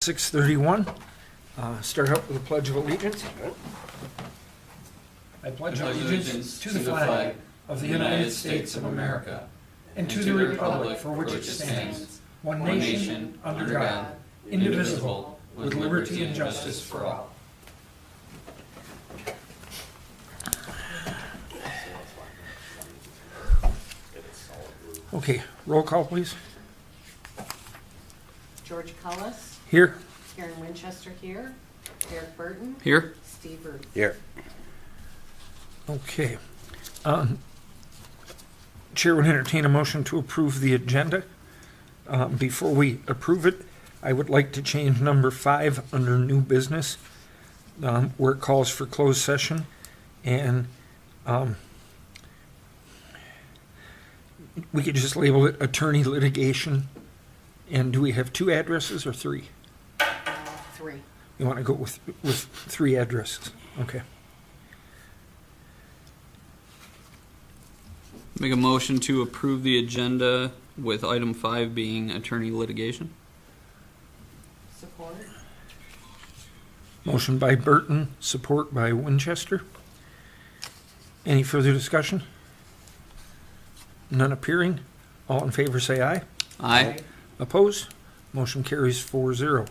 6:31. Start out with the Pledge of Allegiance. I pledge allegiance to the flag of the United States of America and to the republic for which it stands, one nation, under God, indivisible, with liberty and justice for all. Okay, roll call, please. George Cullis, Here. Karen Winchester here, Derek Burton, Here. Steve Ruth. Here. Okay. Chair would entertain a motion to approve the agenda. Before we approve it, I would like to change number 5 under new business, where it calls for closed session. And we could just label it attorney litigation. And do we have 2 addresses or 3? 3. You want to go with 3 addresses? Okay. Make a motion to approve the agenda with item 5 being attorney litigation. Support. Motion by Burton, support by Winchester. Any further discussion? None appearing. All in favor say aye. Aye. Opposed? Motion carries 4-0.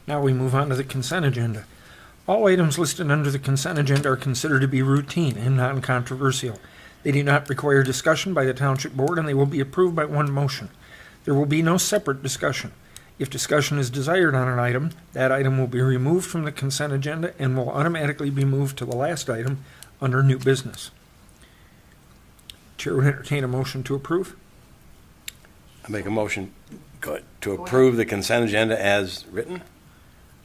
Now we move on to the consent agenda. All items listed under the consent agenda are considered to be routine and non-controversial. They do not require discussion by the Township Board, and they will be approved by one motion. There will be no separate discussion. If discussion is desired on an item, that item will be removed from the consent agenda and will automatically be moved to the last item under new business. Chair would entertain a motion to approve. I make a motion to approve the consent agenda as written.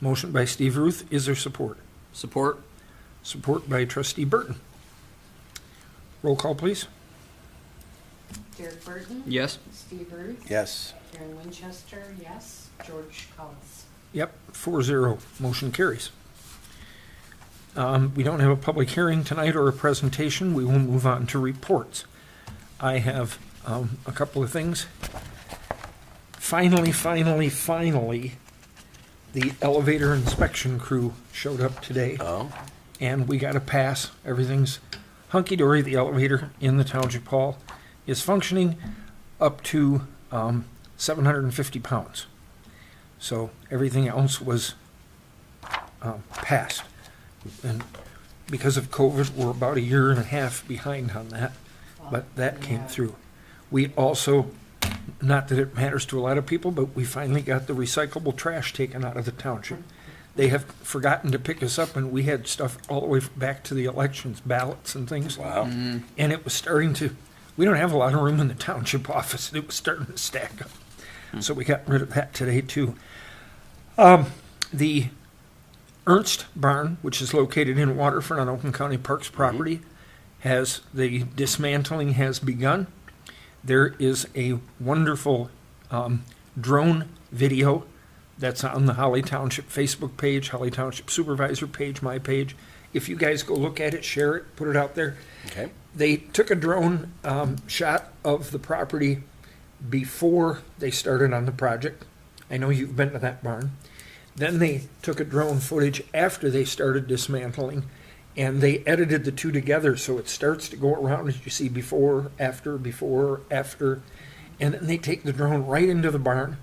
Motion by Steve Ruth. Is there support? Support. Support by Trustee Burton. Roll call, please. Derek Burton, Yes. Steve Ruth, Yes. Karen Winchester, yes, George Cullis. Yep, 4-0. Motion carries. We don't have a public hearing tonight or a presentation. We will move on to reports. I have a couple of things. Finally, the elevator inspection crew showed up today. Oh. And we got a pass. Everything's hunky-dory. The elevator in the Township Hall is functioning up to 750 pounds. So everything else was passed. And because of COVID, we're about 1.5 years behind on that, but that came through. We also, not that it matters to a lot of people, but we finally got the recyclable trash taken out of the township. They have forgotten to pick us up, and we had stuff all the way back to the elections, ballots and things. Wow. And it was starting to, we don't have a lot of room in the township office. It was starting to stack up. So we got rid of that today, too. The Ernst Barn, which is located in Waterfront on Oakland County Parks property, the dismantling has begun. There is a wonderful drone video that's on the Holly Township Facebook page, Holly Township Supervisor page, my page. If you guys go look at it, share it, put it out there. Okay. They took a drone shot of the property before they started on the project. I know you've been to that barn. Then they took a drone footage after they started dismantling, and they edited the two together so it starts to go around as you see before, after, and then they take the drone right into the barn,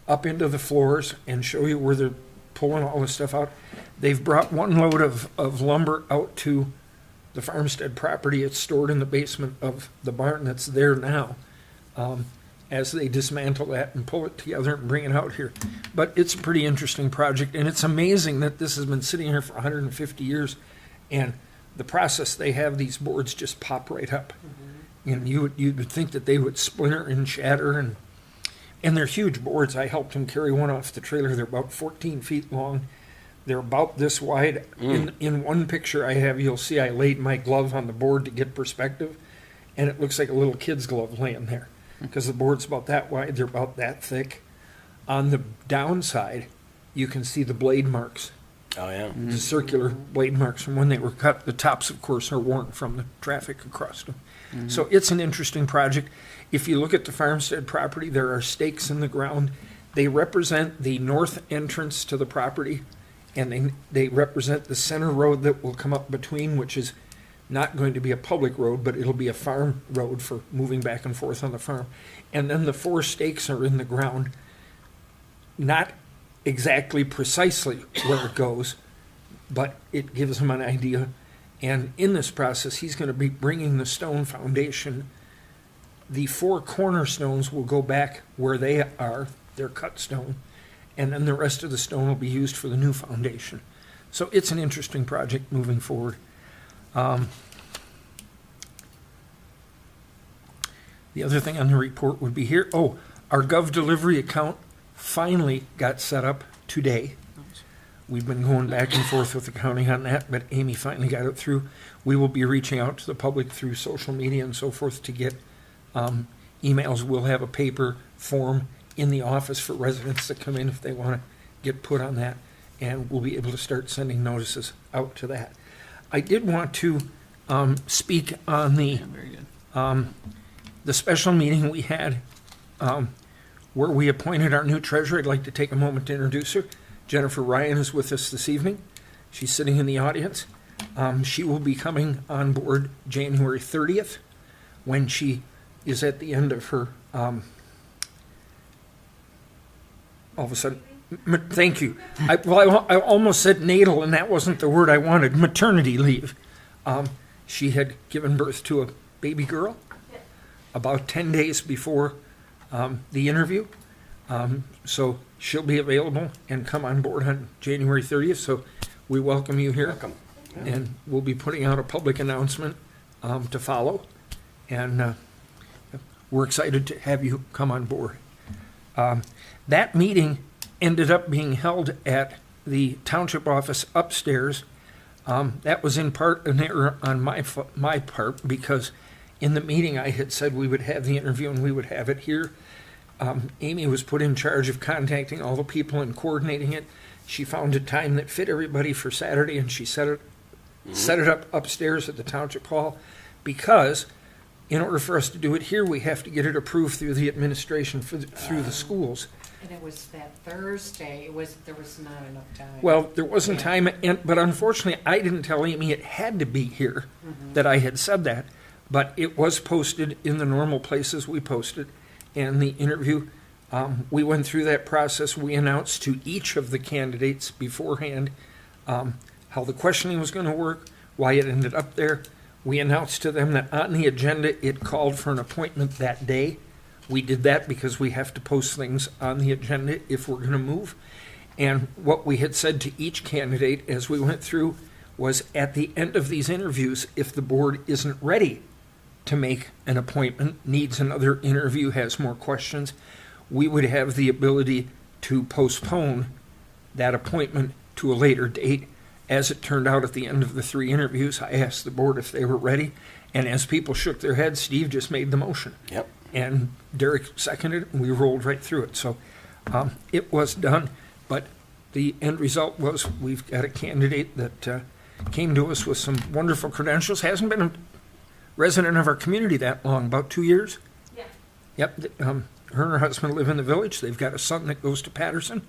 up into the floors, and show you where they're pulling all the stuff out. They've brought one load of lumber out to the farmstead property. It's stored in the basement of the barn that's there now, as they dismantle that and pull it together and bring it out here. But it's a pretty interesting project, and it's amazing that this has been sitting here for 150 years, and the process they have, these boards just pop right up. And you would think that they would splinter and shatter, and they're huge boards. I helped them carry one off the trailer. They're about 14 feet long. They're about this wide. In one picture I have, you'll see I laid my glove on the board to get perspective, and it looks like a little kid's glove laying there because the board's about that wide. They're about that thick. On the downside, you can see the blade marks. Oh, yeah. The circular blade marks from when they were cut. The tops, of course, are worn from the traffic across them. So it's an interesting project. If you look at the farmstead property, there are stakes in the ground. They represent the north entrance to the property, and they represent the center road that will come up between, which is not going to be a public road, but it'll be a farm road for moving back and forth on the farm. And then the 4 stakes are in the ground, not exactly precisely where it goes, but it gives them an idea. And in this process, he's going to be bringing the stone foundation. The 4 cornerstones will go back where they are, they're cut stone, and then the rest of the stone will be used for the new foundation. So it's an interesting project moving forward. The other thing on the report would be here. Oh, our Gov Delivery account finally got set up today. We've been going back and forth with the county on that, but Amy finally got it through. We will be reaching out to the public through social media and so forth to get emails. We'll have a paper form in the office for residents that come in if they want to get put on that, and we'll be able to start sending notices out to that. I did want to speak on Yeah, very good. the special meeting we had where we appointed our new treasurer. I'd like to take a moment to introduce her. Jennifer Ryan is with us this evening. She's sitting in the audience. She will be coming on board January 30th when she is at the end of her, all of a sudden, thank you. I almost said natal, and that wasn't the word I wanted, maternity leave. She had given birth to a baby girl about 10 days before the interview. So she'll be available and come on board on January 30th. So we welcome you here. Welcome. And we'll be putting out a public announcement to follow. And we're excited to have you come on board. That meeting ended up being held at the Township office upstairs. That was in part an error on my part, because in the meeting I had said we would have the interview and we would have it here. Amy was put in charge of contacting all the people and coordinating it. She found a time that fit everybody for Saturday, and she set it up upstairs at the Township Hall, because in order for us to do it here, we have to get it approved through the administration through the schools. And it was that Thursday, there was not enough time. Well, there wasn't time, but unfortunately, I didn't tell Amy it had to be here, that I had said that. But it was posted in the normal places we posted. And the interview, we went through that process. We announced to each of the candidates beforehand how the questioning was going to work, why it ended up there. We announced to them that on the agenda, it called for an appointment that day. We did that because we have to post things on the agenda if we're going to move. And what we had said to each candidate as we went through was, at the end of these interviews, if the board isn't ready to make an appointment, needs another interview, has more questions, we would have the ability to postpone that appointment to a later date. As it turned out, at the end of the 3 interviews, I asked the board if they were ready, and as people shook their heads, Steve just made the motion. Yep. And Derek seconded it, and we rolled right through it. So it was done, but the end result was we've got a candidate that came to us with some wonderful credentials, hasn't been a resident of our community that long, about 2 years. Yeah. Yep. Her and her husband live in the village. They've got a son that goes to Patterson,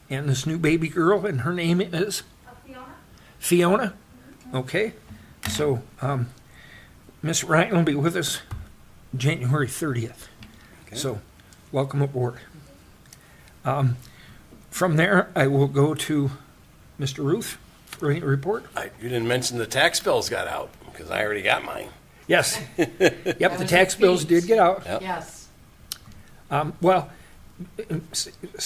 and this new baby girl, and her name is Fiona? Fiona. Okay. So Miss Ryan will be with us January 30th. Okay. So welcome aboard. From there, I will go to Mr. Ruth for any report. You didn't mention the tax bills got out, because I already got mine. Yes. Yep, the was tax a bills feat. did get out. Yep. Yes. Well,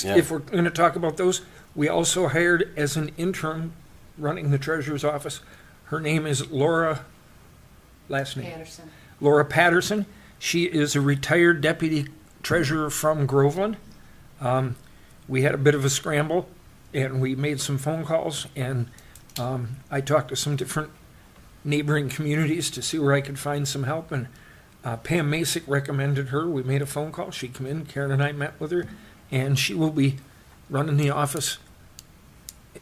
Yeah. if we're going to talk about those, we also hired as an interim running the treasurer's office. Her name is Laura, last name, Patterson. Laura Patterson. She is a retired deputy treasurer from Groveland. We had a bit of a scramble, and we made some phone calls, and I talked to some different neighboring communities to see where I could find some help, and Pam Masick recommended her. We made a phone call. She came in. Karen and I met with her, and she will be running the office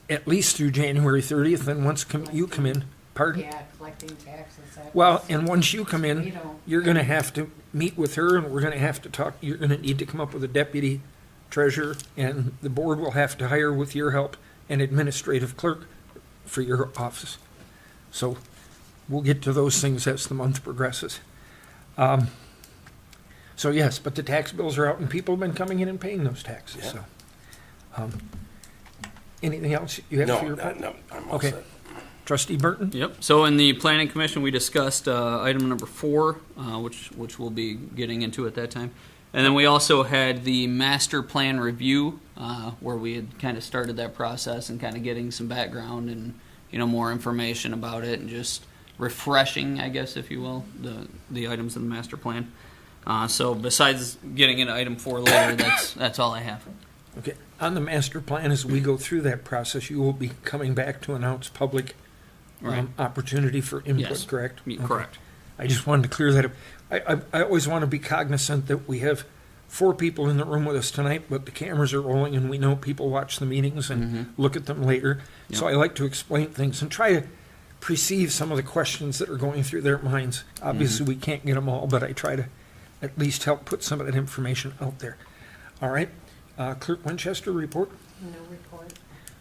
at least through January 30th. And once you come in, pardon? Yeah, collecting taxes. Well, and once you come We in, don't- you're going to have to meet with her, and we're going to have to talk. You're going to need to come up with a deputy treasurer, and the board will have to hire, with your help, an administrative clerk for your office. So we'll get to those things as the month progresses. So yes, but the tax bills are out and people have been coming in and paying those taxes, Yeah. so. Anything else you have for your report? No, I'm all Okay. set. Trustee Burton? Yep. So in the planning commission, we discussed item number 4, which we'll be getting into at that time, and then we also had the master plan review, where we had kind of started that process and kind of getting some background and more information about it and just refreshing, I guess, if you will, the items in the master plan. So besides getting into item 4 later, that's all I have. Okay. On the master plan, as we go through that process, you will be coming back to announce public Right. opportunity for input, Yes. correct? Correct. I just wanted to clear that up. I always want to be cognizant that we have 4 people in the room with us tonight, but the cameras are rolling and we know people watch the meetings and look at them later. So I like to explain things and try to perceive some of the questions that are going through their minds. Obviously, we can't get them all, but I try to at least help put some of that information out there. All right. Clerk Winchester, report? No report.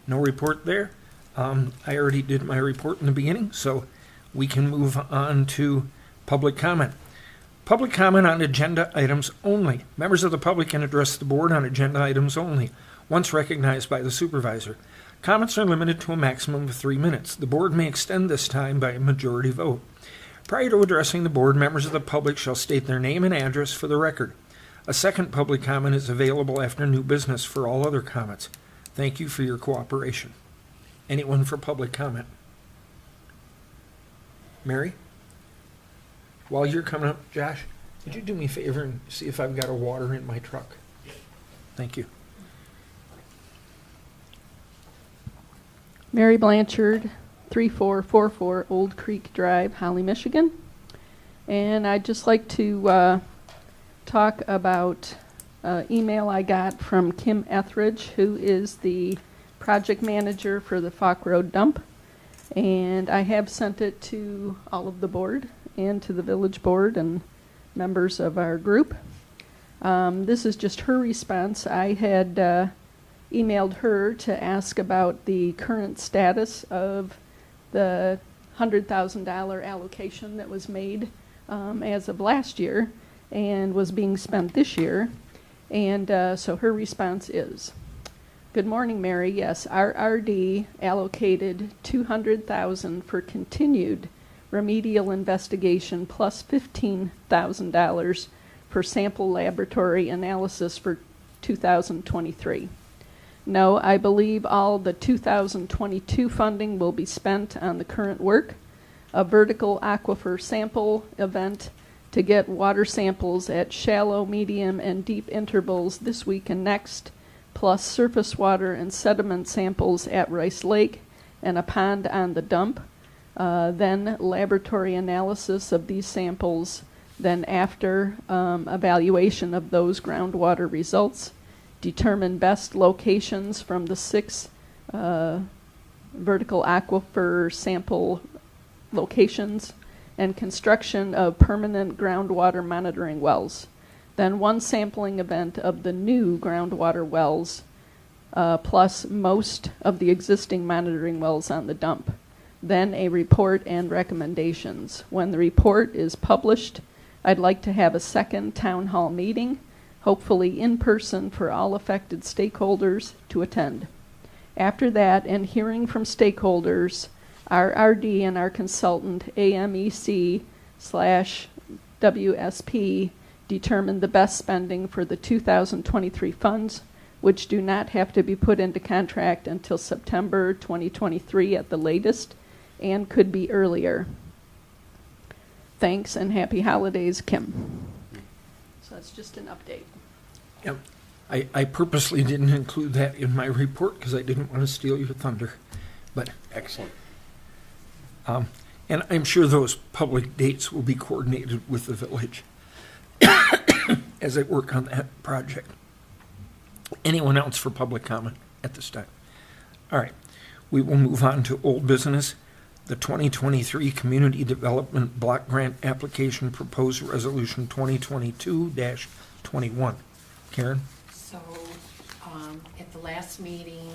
No report there. I already did my report in the beginning, so we can move on to public comment. Public comment on agenda items only. Members of the public can address the board on agenda items only, once recognized by the supervisor. Comments are limited to a maximum of 3 minutes. The board may extend this time by a majority vote. Prior to addressing the board, members of the public shall state their name and address for the record. A second public comment is available after new business for all other comments. Thank you for your cooperation. Anyone for public comment? Mary? While you're coming up, Josh, could you do me a favor and see if I've got a water in my truck? Thank you. Mary Blanchard, 3444 Old Creek Drive, Holly, Michigan. And I'd just like to talk about email I got from Kim Etheridge, who is the project manager for the Falk Road dump. And I have sent it to all of the board and to the village board and members of our group. This is just her response. I had emailed her to ask about the current status of the $100,000 allocation that was made as of last year and was being spent this year. And so her response is, "Good morning, Mary. Yes, our RD allocated $200,000 for continued remedial investigation plus $15,000 for sample laboratory analysis for 2023. No, I believe all the 2022 funding will be spent on the current work, a vertical aquifer sample event to get water samples at shallow, medium, and deep intervals this week and next, plus surface water and sediment samples at Rice Lake and a pond on the dump, then laboratory analysis of these samples, then after evaluation of those groundwater results, determine best locations from the 6 vertical aquifer sample locations, and construction of permanent groundwater monitoring wells. Then 1 sampling event of the new groundwater wells, plus most of the existing monitoring wells on the dump. Then a report and recommendations. When the report is published, I'd like to have a second town hall meeting, hopefully in person for all affected stakeholders to attend. After that, and hearing from stakeholders, our RD and our consultant, AMEC/WSP, determine the best spending for the 2023 funds, which do not have to be put into contract until September 2023 at the latest, and could be earlier. Thanks and happy holidays, Kim." So that's just an update. Yep. I purposely didn't include that in my report because I didn't want to steal your thunder. But Excellent. and I'm sure those public dates will be coordinated with the village as I work on that project. Anyone else for public comment at this time? All right. We will move on to old business. The 2023 Community Development Block Grant Application Proposed Resolution 2022-21. Karen? So at the last meeting,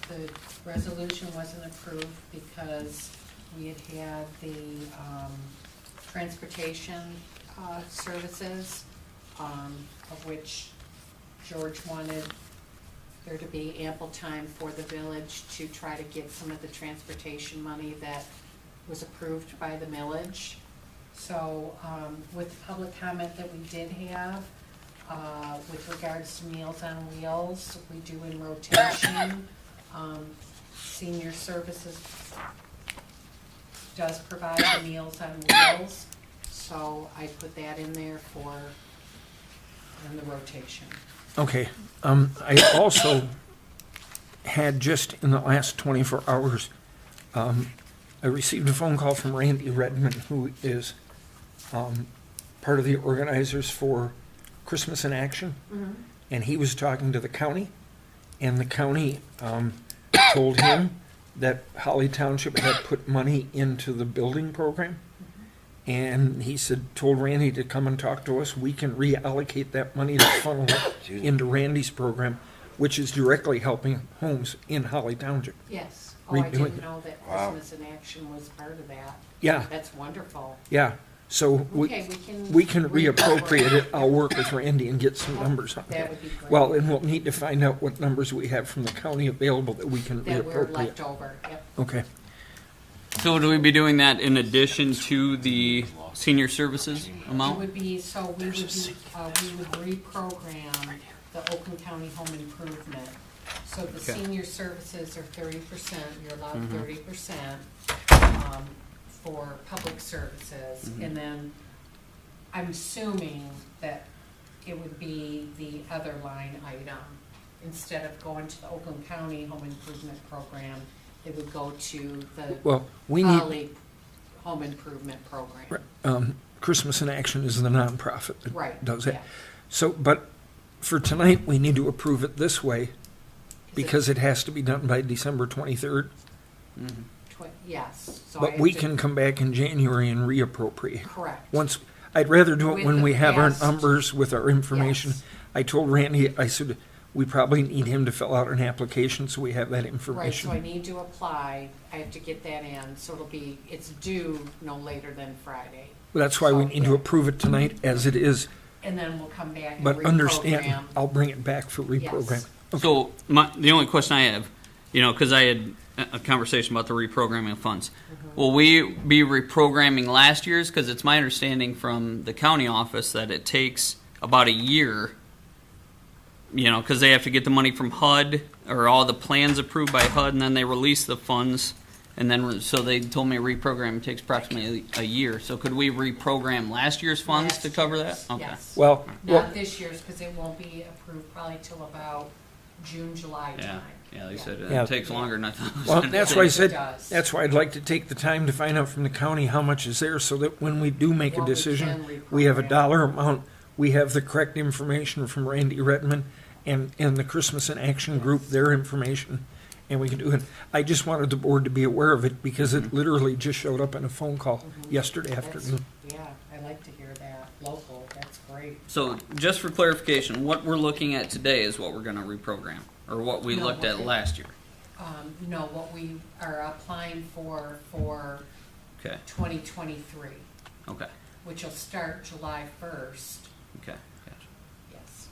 the resolution wasn't approved because we had the transportation services, of which George wanted there to be ample time for the village to try to get some of the transportation money that was approved by the millage. So with the public comment that we did have, with regards to Meals on Wheels, we do in rotation. Senior Services does provide the Meals on Wheels, so I put that in there in the rotation. Okay, I also had just in the last 24 hours, I received a phone call from Randy Redmond, who is part of the organizers for Christmas in Action, and he was talking to the county, and the county told him that Holly Township had put money into the building program, and he told Randy to come and talk to us. We can reallocate that money to funnel it into Randy's program, which is directly helping homes in Holly Township. Yes. Oh, I Redoing didn't it. know that Wow. Christmas in Action was part of that. Yeah, That's wonderful. yeah. So Okay, we can reappropriate it. I'll work with Randy and get some numbers on That that. would be great. Well, and we'll need to find out what numbers we have from the county available that we can That were reappropriate. left over, yep. Okay. So would we be doing that in addition to the senior services It amount? would be, so we would reprogram the Oakland County Home Improvement. So the Okay. senior services are 30%, you're allowed 30% for public services. And then I'm assuming that it would be the other line item. Instead of going to the Oakland County Home Improvement Program, it would go to the Well, we need, Holly Home Improvement Program. Christmas in Action is the nonprofit that Right. does it. yeah. So, but for tonight, we need to approve it this way because it has to be done by December 23rd. Yes. So I But have we to- can come back in January and reappropriate. Correct. Once, I'd rather do it With when the we have our past- numbers with our information. Yes. I told Randy, I said, we probably need him to fill out an application so we have that Right, information. so I need to apply, I have to get that in, so it's due no later than Friday. That's why we So, need to yeah. approve it tonight as it is, And then we'll come back and but understand, reprogram. I'll bring it back for reprogram. So the only question I have, because I had a conversation about the reprogramming of funds. Will we be reprogramming last year's? Because it's my understanding from the county office that it takes about a year, because they have to get the money from HUD or all the plans approved by HUD, and then they release the funds. And then, so they told me reprogram takes approximately a year. So could we reprogram last year's funds to Last cover year's, that? Okay. Yes. Well, Not this year's, because it won't be approved probably till about June, July Yeah, time. yeah, they said Yeah. it takes longer than I thought. it was well, gonna that's take. why I It said, does. that's why I'd like to take the time to find out from the county how much is there so that when we do make a What we decision, can we have a reprogram. dollar amount, we have the correct information from Randy Redmond and the Christmas in Action group, their information, and we can do it. I just wanted the board to be aware of it because it literally just showed up in a phone call yesterday That's- afternoon. Yeah, I like to hear that, local, that's great. So, just for clarification, what we're looking at today is what we're going to reprogram, or what we No, looked at what- last year. No, what we are applying for Okay. 2023, Okay. which will start July 1st, Okay. Gotcha. yes.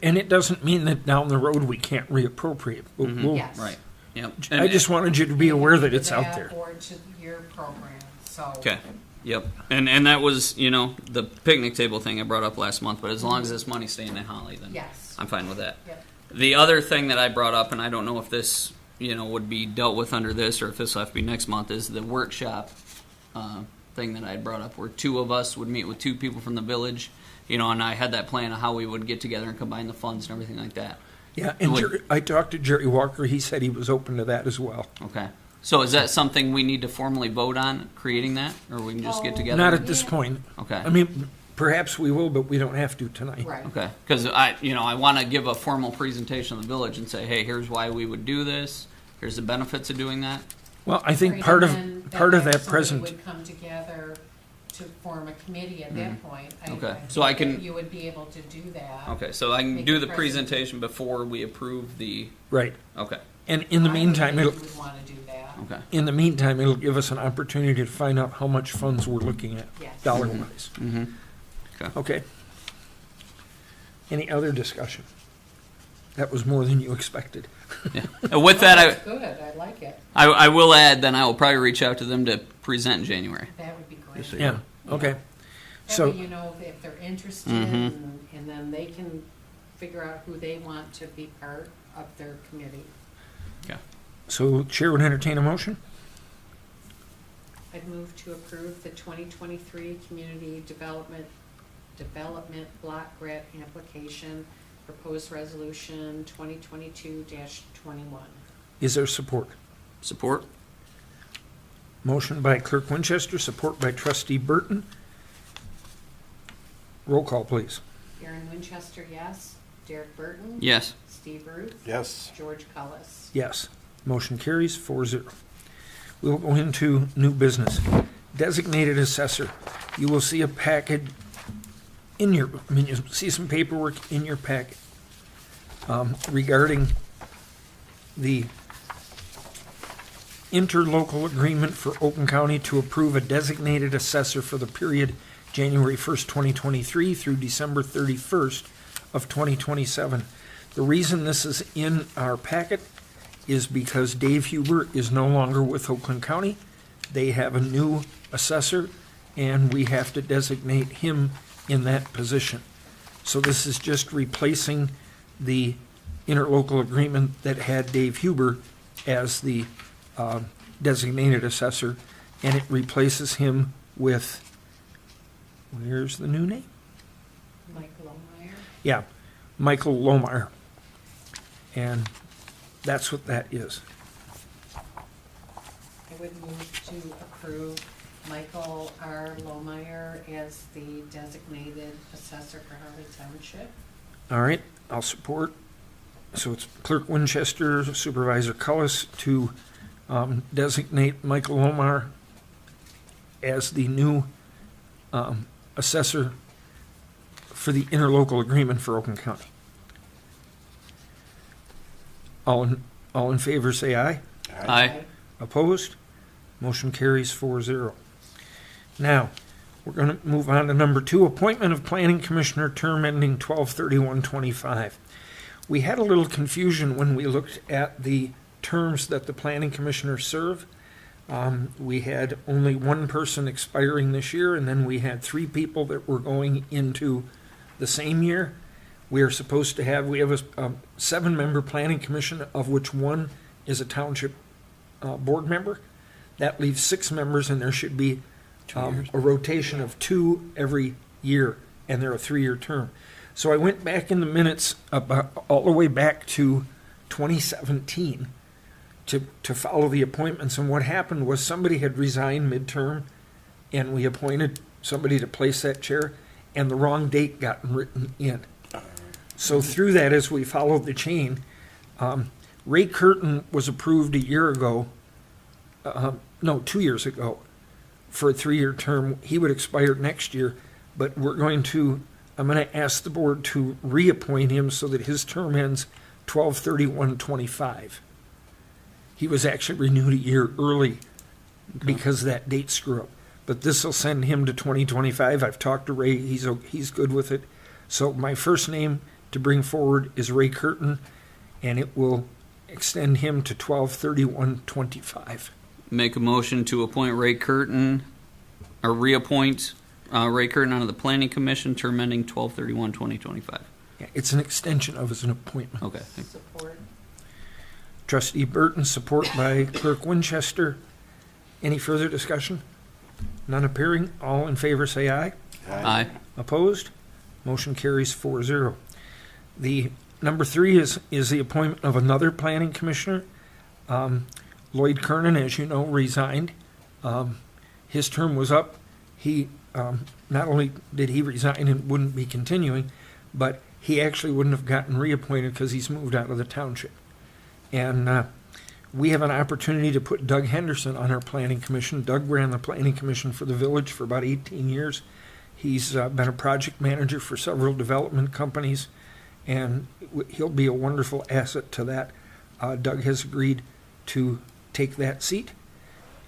And it doesn't mean that down the road we can't reappropriate. We'll- Yes. Right. Yep. I just wanted you to be aware that it's out there. Or to your program, so. Okay. Yep. And that was the picnic table thing I brought up last month. But as long as this money's staying in Holly, then Yes. I'm fine with that. Yep. The other thing that I brought up, and I don't know if this would be dealt with under this or if this will have to be next month, is the workshop thing that I had brought up, where two of us would meet with two people from the village, and I had that plan of how we would get together and combine the funds and everything like that. Yeah, and Would- I talked to Jerry Walker. He said he was open to that as well. Okay. So is that something we need to formally vote on, creating that, or we can just get Oh. together? Not at this point. Okay. I mean, perhaps we will, but we don't have to tonight. Right. Okay, because I want to give a formal presentation of the village and say, hey, here's why we would do this. Here's the benefits of doing that. Well, I think Right, part and of then that somebody present. would come together to form a committee at that point. Okay. I So I think can- that you would be able to do that. Okay, so I can Make do a the presentation. presentation before we approve the, Right. okay, And in the I would meantime, think it'll, you would wanna do that. okay. in the meantime, it'll give us an opportunity to find out how much funds we're looking at, Yes. dollar-wise. Mm-hmm. Okay. Any other discussion? That was more than you expected. Yeah. And with that, That's good, I like it. I will add, then I will probably reach out to them to present in January. That would be great. Just so Yeah, okay. That So, way you know if they're interested, Mhm. and then they can figure out who they want to be part of their committee. so Chair would entertain a motion? I'd move to approve the 2023 Community Development Block Grant Application, Proposed Resolution 2022-21. Is there support? Support? Motion by Clerk Winchester, support by Trustee Burton. Roll call, please. Aaron Winchester, yes. Derek Burton? Yes. Steve Ruth? Yes. George Cullis? Yes. Motion carries 4-0. We will go into new business. Designated assessor. You will see a packet in your, you'll see some paperwork in your packet regarding the interlocal agreement for Oakland County to approve a designated assessor for the period January 1st, 2023 through December 31st of 2027. The reason this is in our packet is because Dave Huber is no longer with Oakland County. They have a new assessor, and we have to designate him in that position. So this is just replacing the interlocal agreement that had Dave Huber as the designated assessor, and it replaces him with, where's the new name? Mike Lohmeyer? Yeah, Michael Lohmeyer. And that's what that is. I would move to approve Michael R. Lohmeyer as the designated assessor for Harley Township. All right, I'll support. So it's Clerk Winchester, Supervisor Cullis to designate Michael Lohmeyer as the new assessor for the interlocal agreement for Oakland County. All in favor, say aye. Aye. Opposed? Motion carries 4-0. Now, we're going to move on to number 2, appointment of planning commissioner, term ending 12/31/25. We had a little confusion when we looked at the terms that the planning commissioners serve. We had only one person expiring this year, and then we had 3 people that were going into the same year. We have a 7-member planning commission, of which 1 is a township board member. That leaves 6 members, and there should be a rotation of 2 every year, and they're a 3-year term. So I went back in the minutes all the way back to 2017 to follow the appointments, and what happened was somebody had resigned midterm, and we appointed somebody to place that chair, and the wrong date got written in. So through that, as we followed the chain, Ray Curtin was approved 2 years ago, for a 3-year term. He would expire next year, but I'm going to ask the board to reappoint him so that his term ends 12/31/25. He was actually renewed a year early because of that date screw up. But this will send him to 2025. I've talked to Ray. He's good with it. So my first name to bring forward is Ray Curtin, and it will extend him to 12/31/25. Make a motion to appoint Ray Curtin, or reappoint Ray Curtin onto the Planning Commission, term ending 12/31/2025. Yeah, it's an extension of an appointment. Okay. Support. Trustee Burton, support by Clerk Winchester. Any further discussion? None appearing. All in favor say aye. Aye. Opposed? Motion carries 4-0. The number 3 is the appointment of another planning commissioner. Lloyd Kernan, as you know, resigned. His term was up. He not only did he resign and wouldn't be continuing, but he actually wouldn't have gotten reappointed because he's moved out of the township. And we have an opportunity to put Doug Henderson on our planning commission. Doug ran the planning commission for the village for about 18 years. He's been a project manager for several development companies, and he'll be a wonderful asset to that. Doug has agreed to take that seat,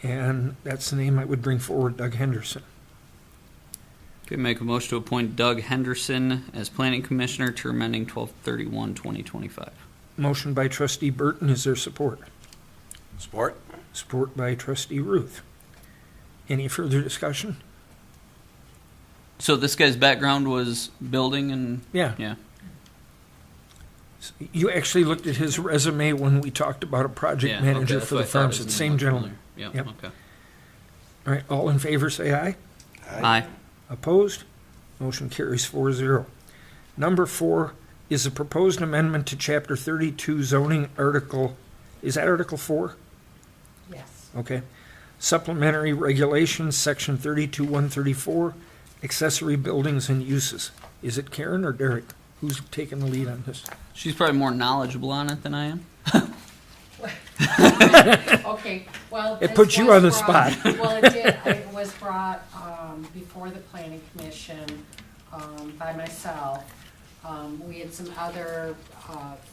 and that's the name I would bring forward, Doug Henderson. Okay, make a motion to appoint Doug Henderson as planning commissioner, term ending 12/31/2025. Motion by trustee Burton. Is there support? Support? Support by trustee Ruth. Any further discussion? So this guy's background was building and Yeah. You actually looked at his resume when we talked about a project Yeah, manager okay, for that's the what I thought farms. his It's name same looked gentleman. familiar. Yep. Okay. All right, all in favor say aye. Aye. Opposed? Motion carries 4-0. Number 4 is a proposed amendment to Chapter 32 zoning article. Is that Article 4? Yes. Okay. Supplementary regulations, Section 32-134, accessory buildings and uses. Is it Karen or Derek? Who's taking the lead on this? She's probably more knowledgeable on it than I am. Okay, well. It this puts you was on the brought- spot. Well, it did, it was brought, before the planning commission, by myself. We had some other,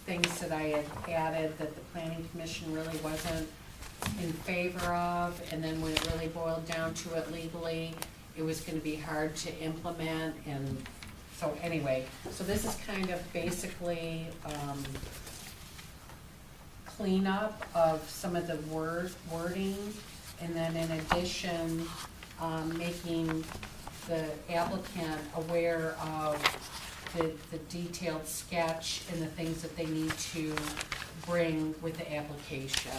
things that I had added that the planning commission really wasn't in favor of, and then when it really boiled down to it legally, it was gonna be hard to implement, and so anyway, so this is kind of basically, cleanup of some of the wording, and then in addition, making the applicant aware of the detailed sketch and the things that they need to bring with the application.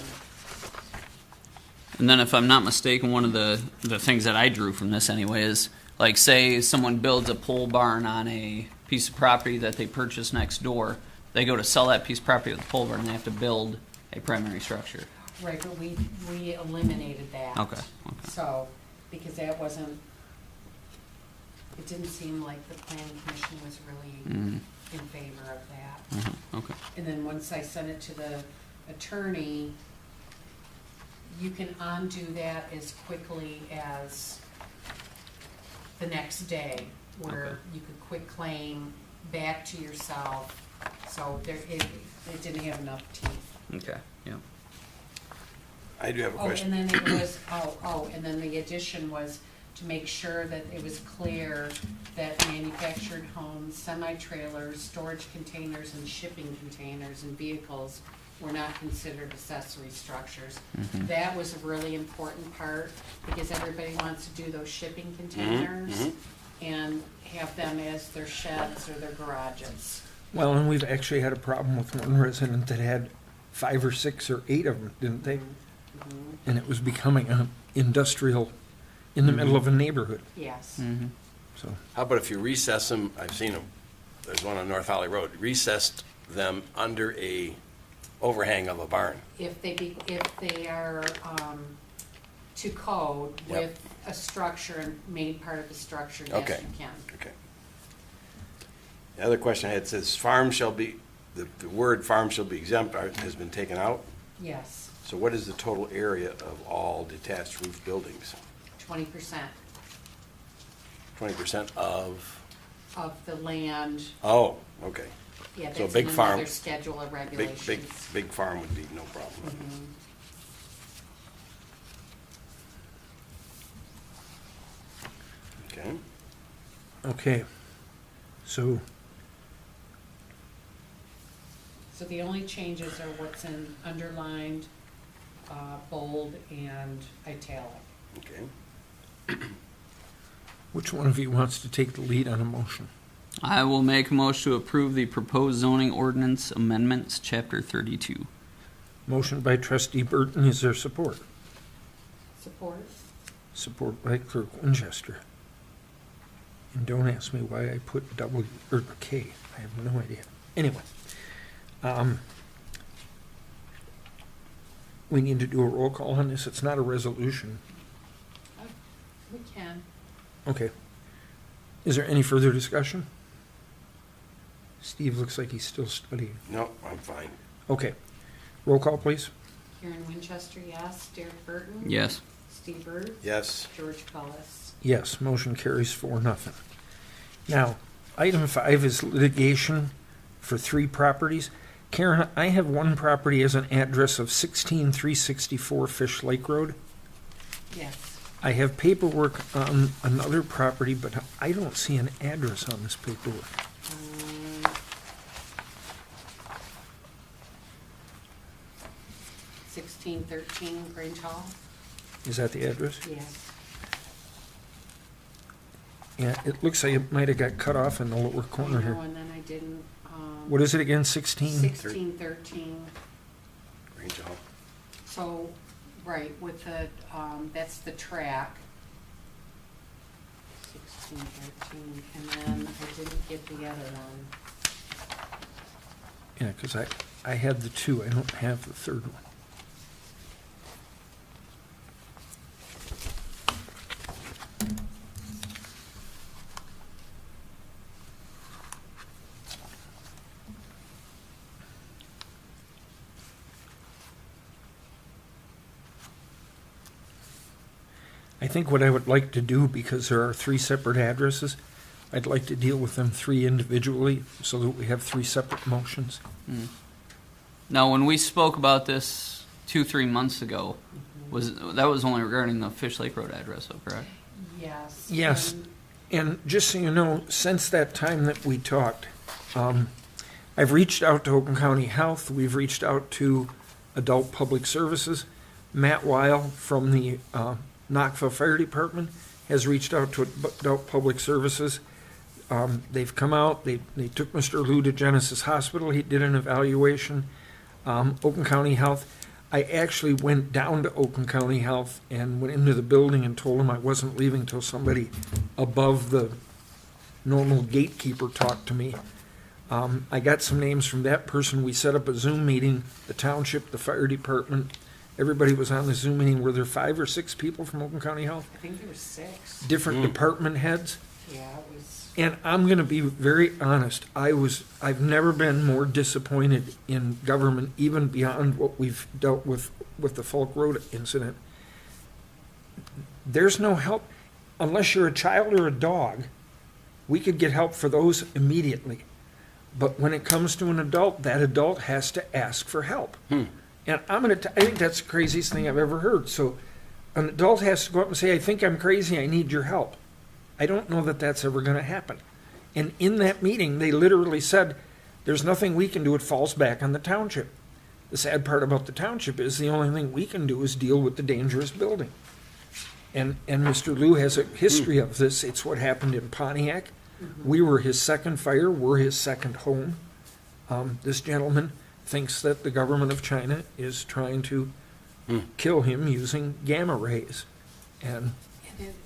And then if I'm not mistaken, one of the things that I drew from this anyway is, like, say someone builds a pole barn on a piece of property that they purchase next door. They go to sell that piece of property with the pole barn, and they have to build a primary structure. Right, but we eliminated that. Okay. So, because that wasn't, it didn't seem like the planning commission was really Mm-hmm. in favor of that. Okay. And then once I sent it to the attorney, you can undo that as quickly as the next day, where Okay. you could quit claim back to yourself. So there, it didn't have enough teeth. Okay. Yeah. I do have a Oh, question. and then it was, and then the addition was to make sure that it was clear that manufactured homes, semi-trailers, storage containers, and shipping containers and vehicles were not considered accessory structures. That was a really important part, because everybody wants to do those shipping containers and have them as their sheds or their garages. Well, and we've actually had a problem with one resident that had 5 or 6 or 8 of them, didn't they? And it was becoming an industrial in the middle of a neighborhood, Yes. Mm-hmm. so. How about if you recess them, I've seen them, there's one on North Holly Road, recessed them under a overhang of a barn. If they are, to code Yep. with a structure and made part of the structure, yes, Okay. you can. Okay. The other question I had says farm shall be, the word farm shall be exempt has been taken out. Yes, So what is the total area of all detached roof buildings? 20% 20% of, of the land, oh, okay. yeah, So that's big in farm- another schedule of regulations. Big farm would be no problem. Mhm. Okay. Okay, so, So the only changes are what's in underlined, bold, and italic. Okay. which one of you wants to take the lead on a motion? I will make a motion to approve the proposed zoning ordinance amendments, Chapter 32. Motion by trustee Burton, is there support? Support? Support by clerk Winchester. And don't ask me why I put W or K, I have no idea. Anyway, we need to do a roll call on this, it's not a resolution. We can. Okay. Is there any further discussion? Steve looks like he's still studying. No, I'm fine. Okay. Roll call, please. Karen Winchester, yes. Derek Burton? Yes. Steve Ruth? Yes. George Cullis? Yes, motion carries 4-0. Now, item 5 is litigation for 3 properties. Karen, I have one property as an address of 16364 Fish Lake Road. Yes. I have paperwork on another property, but I don't see an address on this paperwork. 1613 Grange Hall? Is that the address? Yes. Yeah, it looks like it might have got cut off in the lower I corner here. know, and then I didn't, What is it again, 16? 1613. Grange Hall. So, right, with the, that's the track. 1613, and then I didn't get the other one. Yeah, because I had the 2, I don't have the third one. I think what I would like to do, because there are 3 separate addresses, I'd like to deal with them 3 individually so that we have 3 separate motions. Now, when we spoke about this 2-3 months ago, that was only regarding the Fish Lake Road address, though, correct? Yes. Yes. and- And just so you know, since that time that we talked, I've reached out to Oakland County Health, we've reached out to Adult Public Services. Matt Weil from the Knoxville Fire Department has reached out to Adult Public Services. They've come out, they took Mr. Liu to Genesis Hospital, he did an evaluation. Oakland County Health, I actually went down to Oakland County Health and went into the building and told them I wasn't leaving until somebody above the normal gatekeeper talked to me. I got some names from that person. We set up a Zoom meeting, the township, the fire department. Everybody was on the Zoom meeting. Were there 5 or 6 people from Oakland County Health? I think there were 6. Different department heads. Yeah, it was, And I'm going to be very honest. I've never been more disappointed in government, even beyond what we've dealt with the Falk Road incident. There's no help unless you're a child or a dog. We could get help for those immediately. But when it comes to an adult, that adult has to ask for help. And I think that's the craziest thing I've ever heard. So an adult has to go up and say, I think I'm crazy, I need your help. I don't know that that's ever going to happen. And in that meeting, they literally said, there's nothing we can do, it falls back on the township. The sad part about the township is the only thing we can do is deal with the dangerous building. And Mr. Liu has a history of this. It's what happened in Pontiac. We were his second fire, we're his second home. This gentleman thinks that the government of China is trying to kill him using gamma rays. And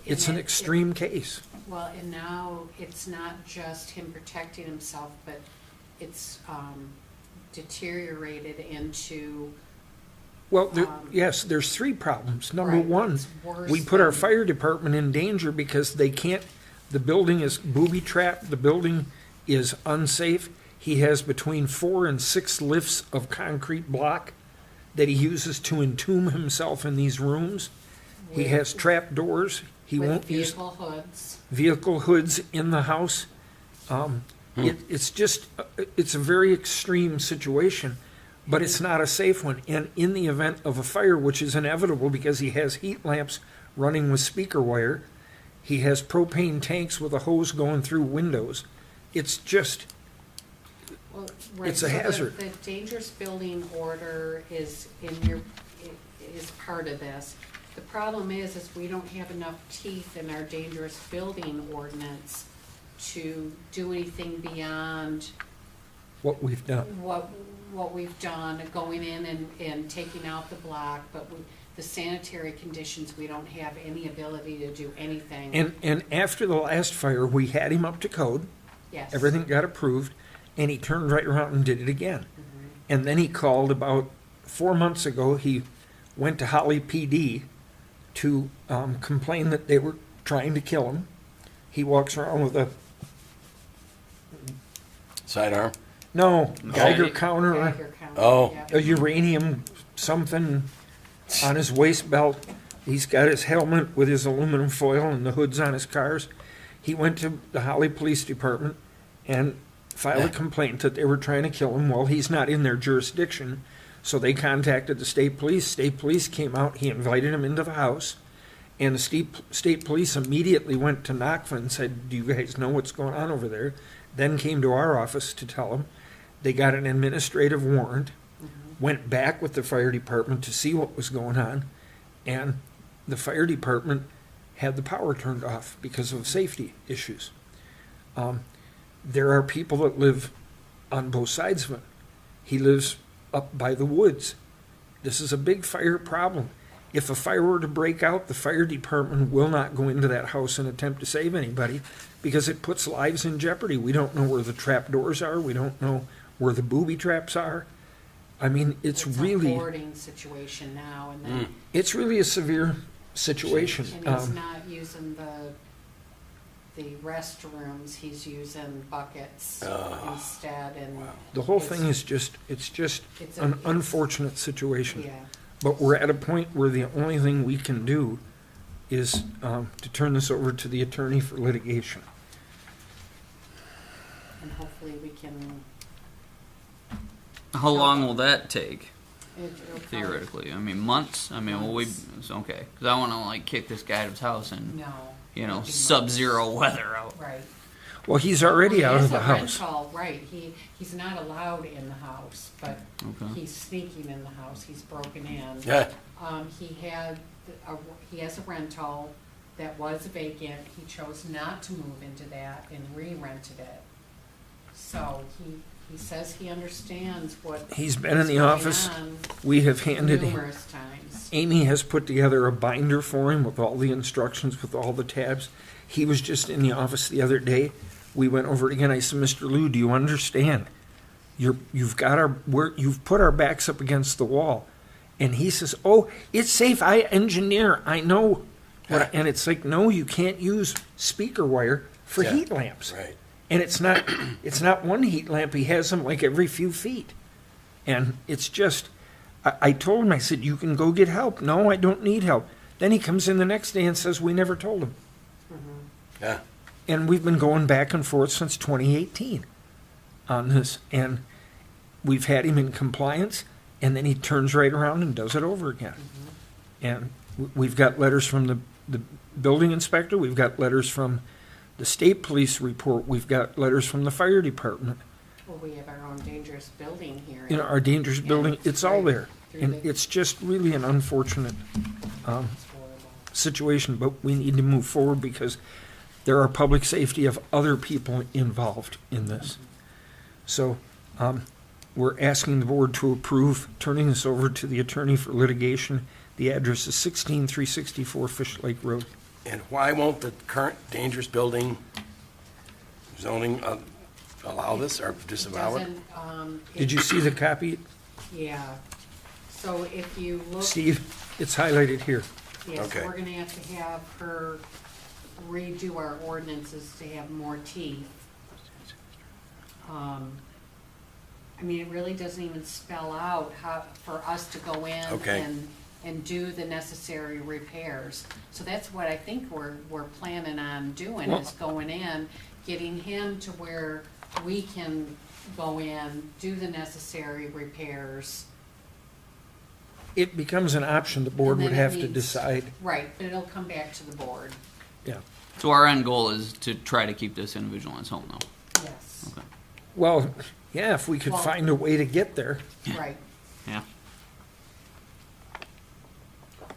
it's an extreme case. well, and now it's not just him protecting himself, but it's deteriorated into, Well, yes, there's 3 problems. Number Right, 1, it's worse we put our than- fire department in danger because they can't, the building is booby-trapped, the building is unsafe. He has between 4 and 6 lifts of concrete block that he uses to entomb himself in these rooms. He With- has trap doors. He with won't use vehicle hoods. vehicle hoods in the house. It's just, it's a very extreme situation, but it's not a safe one. And in the event of a fire, which is inevitable because he has heat lamps running with speaker wire, he has propane tanks with a hose going through windows. It's just, Well, right, It's a so the- hazard. The dangerous building order is is part of this. The problem is we don't have enough teeth in our dangerous building ordinance to do anything beyond what we've done. what we've done, going in and taking out the block, but the sanitary conditions, we don't have any ability to do anything. And after the last fire, we had him up to code. Yes. Everything got approved, and he turned right around and did it again. And then he called about 4 months ago, he went to Holly PD to complain that they were trying to kill him. He walks around with a, Sidearm? Geiger Oh. counter, Geiger counter, Oh. yeah. a uranium something on his waist belt. He's got his helmet with his aluminum foil and the hoods on his cars. He went to the Holly Police Department and filed a complaint that they were trying to kill him. Well, he's not in their jurisdiction, so they contacted the state police. State police came out. He invited him into the house, and the state police immediately went to Knoxville and said, "Do you guys know what's going on over there?" Then came to our office to tell him. They got an administrative warrant, went back with the fire department to see what was going on, and the fire department had the power turned off because of safety issues. There are people that live on both sides of it. He lives up by the woods. This is a big fire problem. If a fire were to break out, the fire department will not go into that house and attempt to save anybody because it puts lives in jeopardy. We don't know where the trap doors are. We don't know where the booby traps are. I mean, it's really... a boarding situation now, and then... It's really a severe situation. And he's not using the restrooms, he's using buckets instead, and... Wow. The whole thing is just, it's an unfortunate situation. Yeah, But we're at a point where the only thing we can do is to turn this over to the attorney for litigation. and hopefully we can... How long will that take? it'll probably- Theoretically, I mean, months. I mean, will we? It's okay, because I want to like kick this guy out of his house and No. you know it'll be sub-zero weather out. Right. Well, he's already Well, out he of the has a house. rental, right, he's not allowed in the house, but Okay. he's sneaking in the house, he's broken in. Yeah, He has a rental that was vacant, he chose not to move into that and re-rented it. So he says he understands what. He's been in the is going office. on We have handed him. numerous times. Amy has put together a binder for him with all the instructions, with all the tabs. He was just in the office the other day. We went over it again. I said, "Mr. Liu, do you understand? You've put our backs up against the wall." And he says, "Oh, it's safe. I engineer. I know." And it's like, no, you can't use speaker wire for Yeah, heat lamps. right. And it's not one heat lamp. He has them like every few feet. And it's just, I told him, I said, "You can go get help." "No, I don't need help." Then he comes in the next day and says, "We never told him." Yeah, And we've been going back and forth since 2018 on this. And we've had him in compliance, and then he turns right around and does it over again. And we've got letters from the building inspector. We've got letters from the state police report. We've got letters from the fire department. Well, we have our own dangerous building here. You know, our dangerous building, it's all there. And Through the- it's just really an unfortunate It's horrible. situation, but we need to move forward because there are public safety of other people involved in this. So we're asking the board to approve turning this over to the attorney for litigation. The address is 16364 Fish Lake Road. and why won't the current dangerous building zoning allow this or disavow it? Did you see the copy, Yeah. So if you look. Steve? It's highlighted here. Yes, Okay. we're gonna have to have her redo our ordinances to have more teeth. I mean, it really doesn't even spell out how, for us to go in Okay. and do the necessary repairs. So that's what I think we're planning on doing, is going in, getting him to where we can go in, do the necessary repairs. It becomes an option the board And would then it have to needs- decide. Right, but it'll come back to the board, Yeah. So our end goal is to try to keep this individual in his home, though. yes, Okay. Well, yeah, if we could Well- find a way to get there. right. Yeah.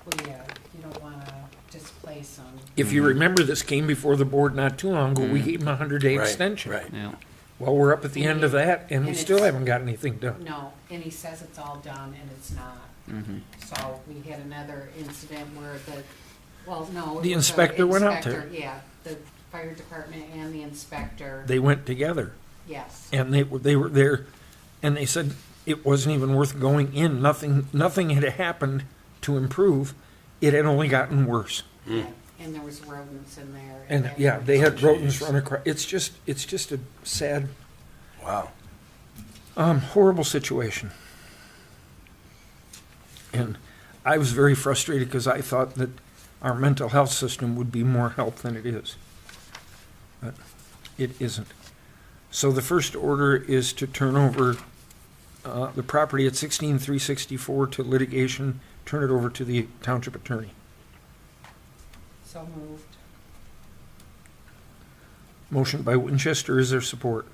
Well, yeah, you don't wanna displace them. If you remember, this came before the board not too long ago. We gave him a 100-day Right, extension. Right. Yeah. Well, we're up at the end of that, and we And still it's- haven't got anything done. No, and he says it's all done and it's not. Mm-hmm. So we had another incident where no. it The was inspector went out there. inspector, yeah, the fire department and the inspector, They went together, yes. and they were there, and they said it wasn't even worth going in. Nothing had happened to improve. It had only gotten worse. Yeah, and there was rodents in there. And that yeah, were- they had rodents run across. It's just a sad, Wow. horrible situation. And I was very frustrated because I thought that our mental health system would be more help than it is. But it isn't. So the first order is to turn over the property at 16364 to litigation, turn it over to the township attorney. So moved. Motion by Winchester, is there support?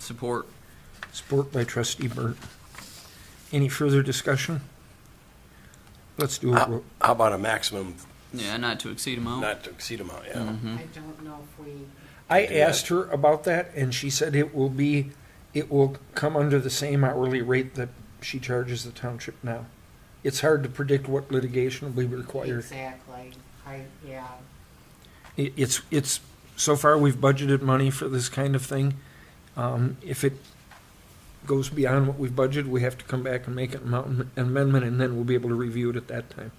Support. Support by trustee Burnt. Any further discussion? Let's do How it. how about a maximum Yeah, not to exceed amount. not to exceed amount, yeah? Mhm. I don't know if we, I do that. asked her about that, and she said it will come under the same hourly rate that she charges the township now. It's hard to predict what litigation will be required. exactly, yeah, It's, so far, we've budgeted money for this kind of thing. If it goes beyond what we've budgeted, we have to come back and make an amendment, and then we'll be able to review it at that time.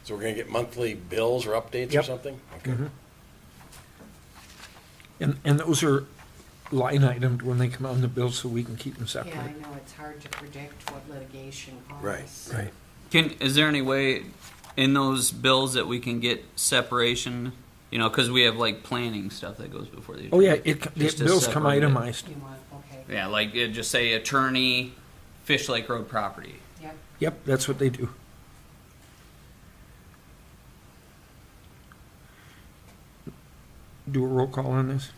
So we're gonna get monthly bills or updates or Yep. something? Okay. Mhm. And those are line itemed when they come out in the bill, so we can keep them yeah, I separate. know it's hard to predict what litigation Right, costs. Right. Is there any way in those bills that we can get separation? You know, because we have like planning stuff that goes before the. Oh, yeah, the Just to bills come separate it. itemized. You want, okay, Yeah, like it just say attorney, Fish Lake Road property. yep, Yep, that's what they do. Do a roll call on this?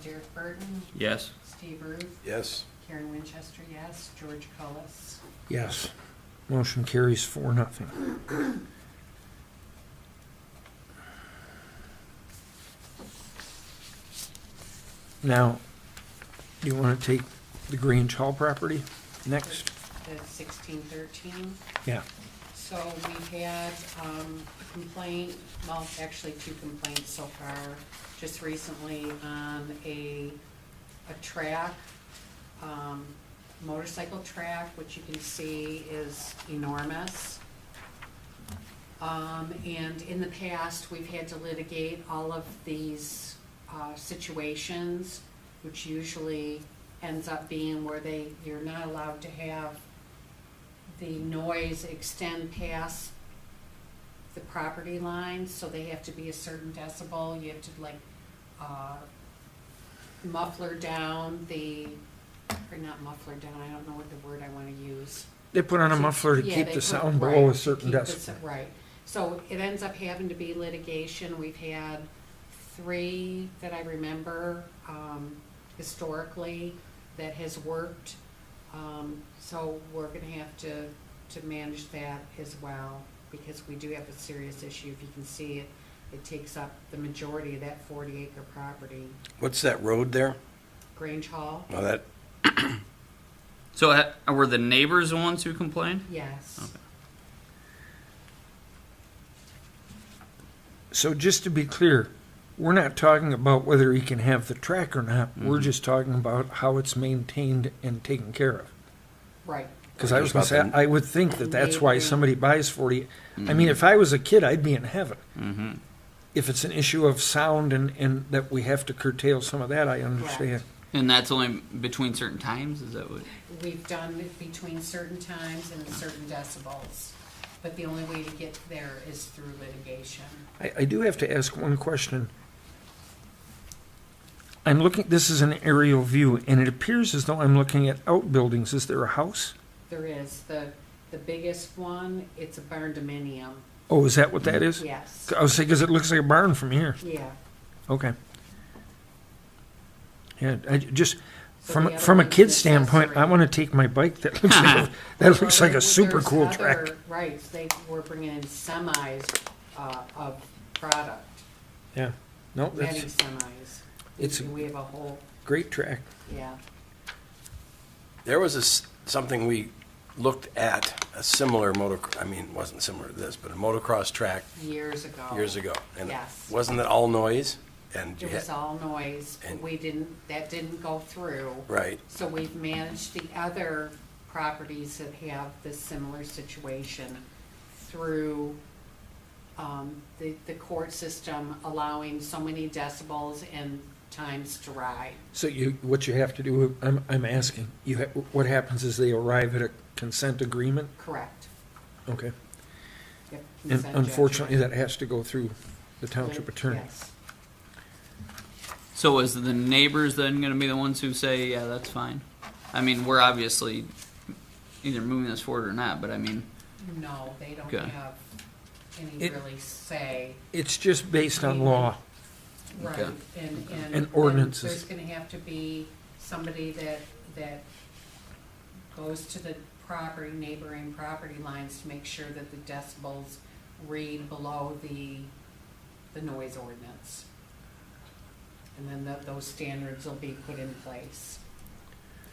Derek Burton, Yes. Steve Ruth, Yes, Karen Winchester, yes, George Cullis. Yes. Motion carries 4-0. Now, do you want to take the Grange Hall property next? The 1613. Yeah. So we had a complaint, well, actually 2 complaints so far, just recently on a track, motorcycle track, which you can see is enormous. And in the past, we've had to litigate all of these situations, which usually ends up being where you're not allowed to have the noise extend past the property line, so they have to be a certain decibel. You have to muffler down or not muffler down, I don't know what the word I want to use. They put on a muffler to Yeah, keep they the put- sound right, below a to certain keep decibel. Right, so it ends up having to be litigation. We've had 3 that I remember historically that has worked. So we're gonna have to manage that as well, because we do have a serious issue. If you can see it, it takes up the majority of that 40-acre property. what's that road there? Grange Hall, Oh, that, So were the neighbors the ones who complained? yes. Okay. So just to be clear, we're not talking about whether he can have the track or not. We're Mhm. just talking about how it's maintained and taken care of. Right, Because I was going to say, I would think that that's why Maybe. somebody buys 40. I mean, if I was a kid, I'd be in heaven. Mm-hmm. If it's an issue of sound and that we have to curtail some of that, I understand. And that's only between certain times? Is that what? we've done it between certain times and certain decibels, but the only way to get there is through litigation. I do have to ask one question. I'm looking, this is an aerial view, and it appears as though I'm looking at outbuildings. Is there a house? There is, the biggest one, it's a barn dominium, Oh, is that what that is? yes, I was saying, because it looks like a barn from here. yeah. Okay. Yeah, I just, So from the other a one's kid's an standpoint, I accessory. want to take my bike. That looks like that looks like a Well, super there's cool other- track. Right, they were bringing in semis of product, Yeah. No, many that's semis. it's a- We have a whole, great track. yeah, there was something we looked at, a similar I mean, it wasn't similar to this, but a motocross track years ago. years ago. And Yes. wasn't it all noise? And you It was had, all noise, but and- that didn't go through. right, So we've managed the other properties that have this similar situation through the court system allowing so many decibels and times to ride. So what you have to do, I'm asking, what happens is they arrive at a consent agreement? Correct. Okay. Yep, And consent unfortunately, judgment. that has to go through the township attorney. Yes. So is the neighbors then going to be the ones who say, yeah, that's fine? I mean, we're obviously either moving this forward or not, but I mean, No, they don't Okay. have any really say. It's just based on law. Right, Okay. And ordinances. There's gonna have to be somebody that goes to the neighboring property lines to make sure that the decibels read below the noise ordinance. And then those standards will be put in place.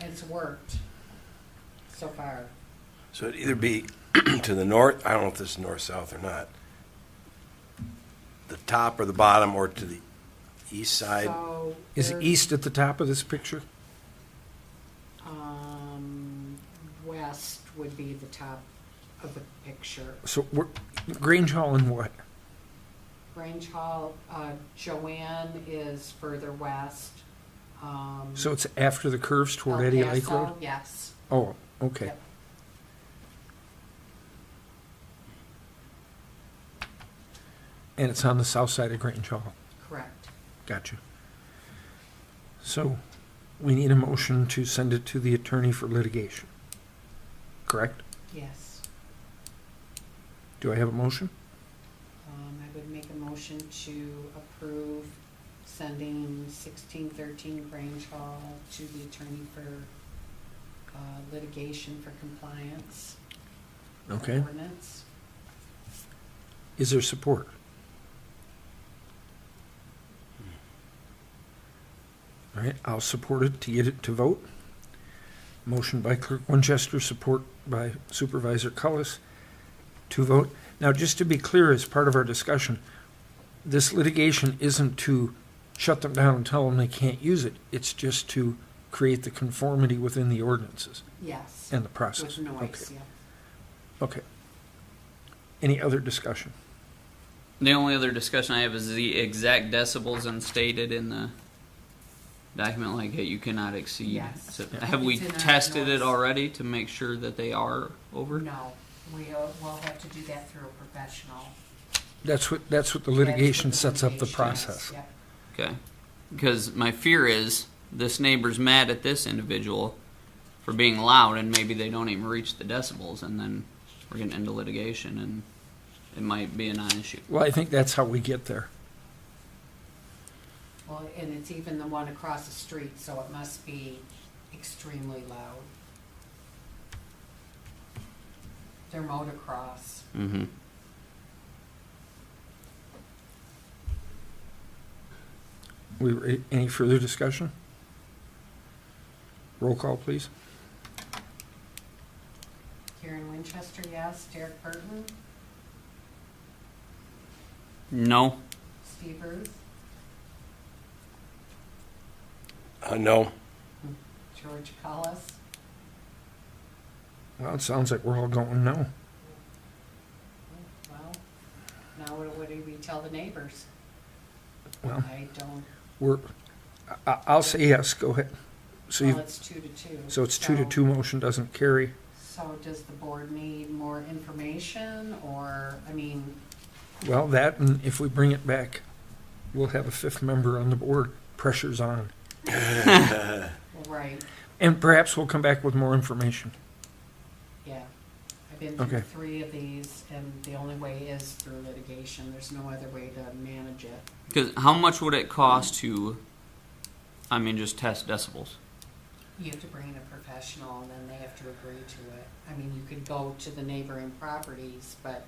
And it's worked so far. So it'd either be to the north, I don't know if this is north-south or not, the top or the bottom, or to the east side. So Is there- east at the top of this picture? West would be the top of the picture. So Grange Hall and what? Grange Hall, Joanne is further west. So it's after the curves toward El Eddie Lake Paso, Road? yes. Oh, okay. Yep. And it's on the south side of Grange Hall. Correct. Gotcha. So we need a motion to send it to the attorney for litigation. Correct? Yes. Do I have a motion? I would make a motion to approve sending 1613 Grange Hall to the attorney for litigation for compliance. of Okay. Ordinance. Is there support? All right, I'll support it to get it to vote. Motion by Clerk Winchester, support by Supervisor Cullis to vote. Now, just to be clear, as part of our discussion, this litigation isn't to shut them down and tell them they can't use it. It's just to create the conformity within the ordinances Yes. and the process. With noise, Okay. yeah. Okay. Any other discussion? the only other discussion I have is the exact decibels unstated in the document, like, hey, you cannot exceed. Yes. So Yeah. have we It's in our tested it notes. already to make sure that they are over? No, we'll have to do that through a professional. That's what the That's litigation what the sets up the litigation is, process. yep. Okay. Because my fear is this neighbor's mad at this individual for being loud, and maybe they don't even reach the decibels, and then we're getting into litigation, and it might be a non-issue. Well, I think that's how we get there. Well, and it's even the one across the street, so it must be extremely loud. They're motocross. Mm-hmm. Any further discussion? Roll call, please. Karen Winchester, yes. Derek Burton, No. Steve Ruth, No. George Collis. Well, it sounds like we're all going no. Well, now what do we tell the neighbors? Well, I don't, I'll say yes, go ahead. So well, you, it's 2-2. so it's 2-2, motion doesn't carry. So does the board need more information, or, I mean, Well, that, and if we bring it back, we'll have a fifth member on the board, pressure's on. well, right, And perhaps we'll come back with more information. yeah. I've been through Okay. 3 of these, and the only way is through litigation. There's no other way to manage it. Because how much would it cost to, just test decibels? You have to bring in a professional, and then they have to agree to it. I mean, you could go to the neighboring properties, but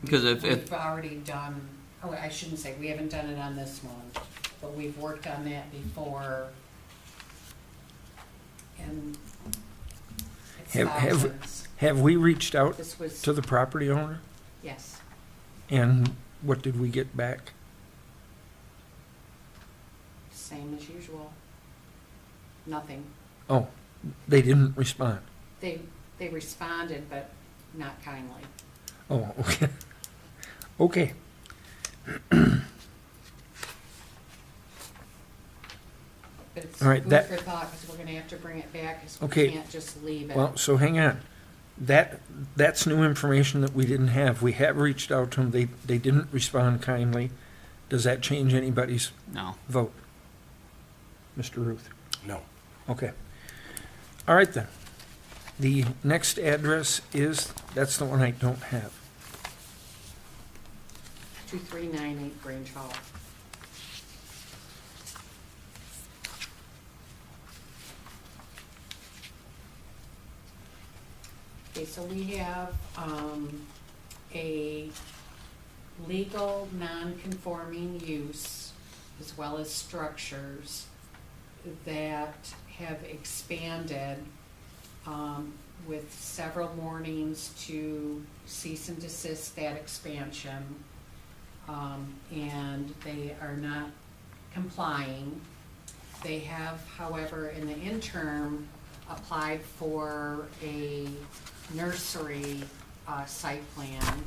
Because if we've already done, oh, I shouldn't say, we haven't done it on this one, but we've worked on that before. And it's Have- thousands. Have we reached out This was, to the property owner? yes, And what did we get back? same as usual. Nothing. Oh, they didn't respond. They responded, but not kindly. Oh, okay. Okay, But it's All right, food that- for thought, because we're gonna have to bring it back, because we Okay. can't just leave it. well, so hang on. That's new information that we didn't have. We have reached out to them. They didn't respond kindly. Does that change anybody's No. vote? Mr. Ruth? No. Okay. All right then. The next address is, that's the one I don't have. 2398 Grange Hall. Okay, so we have, a legal non-conforming use as well as structures that have expanded, with several warnings to cease and desist that expansion. And they are not complying. They have, however, in the interim, applied for a nursery site plan,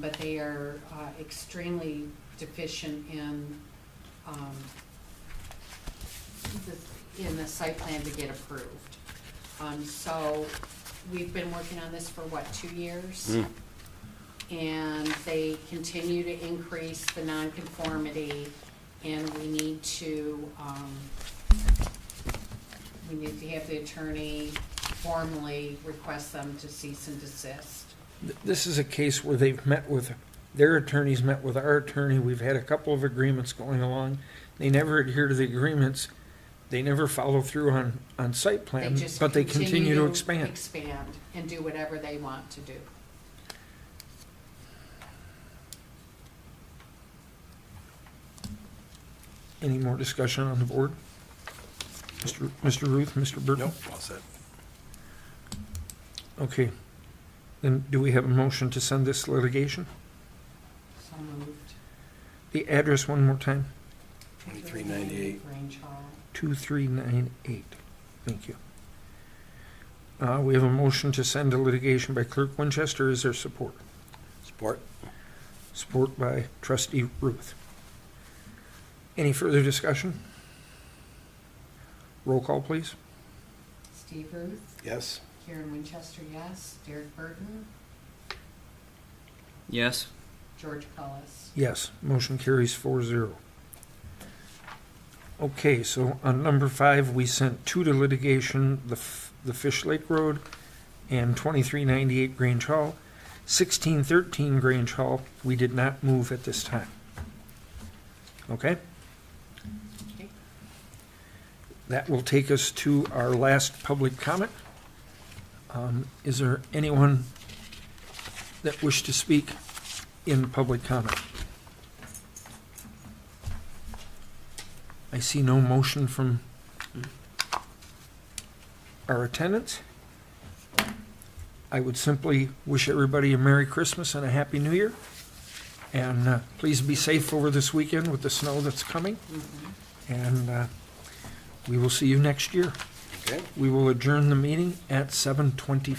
but they are extremely deficient in the site plan to get approved. So we've been working on this for what, 2 years? And they continue to increase the nonconformity, and we need to have the attorney formally request them to cease and desist. This is a case where their attorneys met with our attorney. We've had a couple of agreements going along. They never adhere to the agreements. They never follow through on site They plan, just but they continue to expand. Expand and do whatever they want to do. Any more discussion on the board? Mr. Ruth, Mr. Burton? Nope, all set. Okay. Then do we have a motion to send this litigation? So moved. The address one more time? 2398. Grange Hall. 2398. Thank you. We have a motion to send a litigation by Clerk Winchester. Is there support? Support? Support by Trustee Ruth. Any further discussion? Roll call, please. Steve Ruth, Yes. Karen Winchester, yes. Derek Burton, Yes. George Cullis. Yes, motion carries 4-0. Okay, so on number 5, we sent 2 to litigation, the Fish Lake Road and 2398 Grange Hall. 1613 Grange Hall, we did not move at this time. Okay? Okay. That will take us to our last public comment. Is there anyone that wished to speak in public comment? I see no motion from our attendants. I would simply wish everybody a Merry Christmas and a Happy New Year. And please be safe over this weekend with the snow that's coming. And we will see you next year. Okay. We will adjourn the meeting at 7:20.